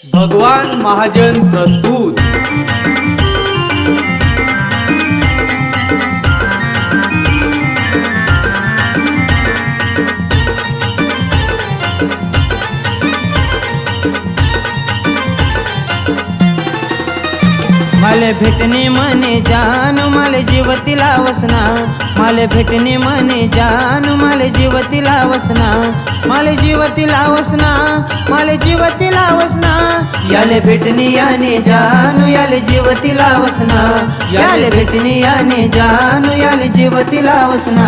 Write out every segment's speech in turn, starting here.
भगवान महाजन प्रस्तुत। माले भेटणे मने जान माले जीवतीला वसना, माले भेटणे मने जान माले जीवतीला वसना, माले जीवतीला वसना, माले जीवतीला वसना। याले भेटणे याने जान याले जीवतीला वसना, याले भेटणे याने जान याले जीवतीला वसना।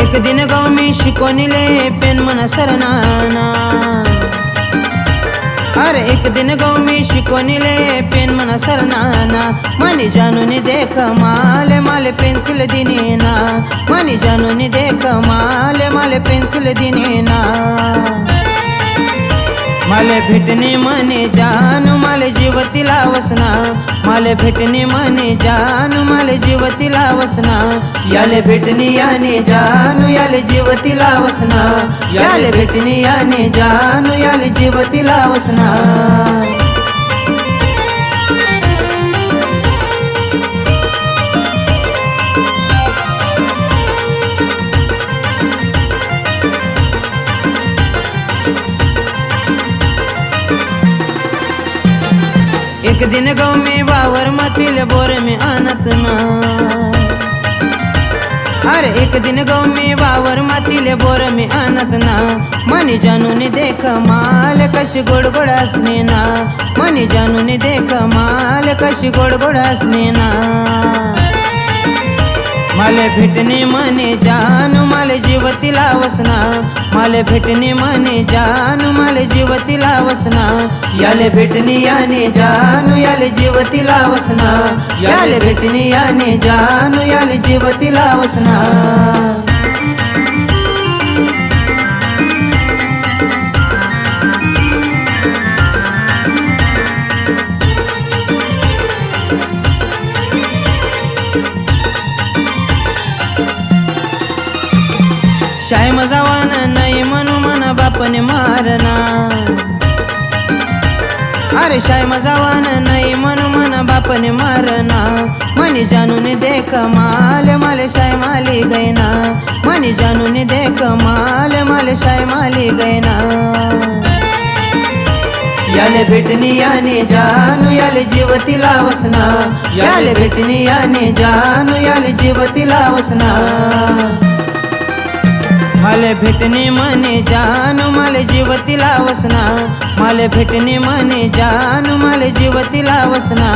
एक दिन गाव मी शिकवणीले पेन मन सरनाना, अरे एक दिन गाव मी शिकवणीले पेन मन सरनाना। मानी जानूनी देख माले माले पेन्सिल दिने ना, मानी जानूनी देख माले माले पेन्सिल दिने ना। माले भेटणे मने जान माले जीवतीला वसना, माले भेटणे मने जान माले जीवतीला वसना। याले भेटणे याने जान याले जीवतीला वसना, याले भेटणे याने जान याले जीवतीला वसना। एक दिन गाव में वावर मतील बोर में आणत ना, अरे एक दिन गाव में वावर मतील बोर में आणत ना। मानी जानूनी देख माल कशी गोड गोड असणे ना, मानी जानूनी देख माल कशी गोड गोड असणे ना। माले भेटणे मने जान माले जीवतीला वसना, माले भेटणे मने जान माले जीवतीला वसना। याले भेटणे याने जान याले जीवतीला वसना, याले भेटणे याने जान याले जीवतीला वसना। शाय मजावाना नाही म्हणू मना बापने मारना, अरे शाय मजावाना नाही म्हणू मना बापने मारना। मनी जानूनी देख माले माले शाय माली गैना, मनी जानूनी देख माले माले शाय माली गैना। याले भेटणे याने जान याले जीवतीला वसना, याले भेटणे याने जान याले जीवतीला वसना। माले भेटणे मने जान माले जीवतीला वसना, माले भेटणे मने जान माले जीवतीला वसना।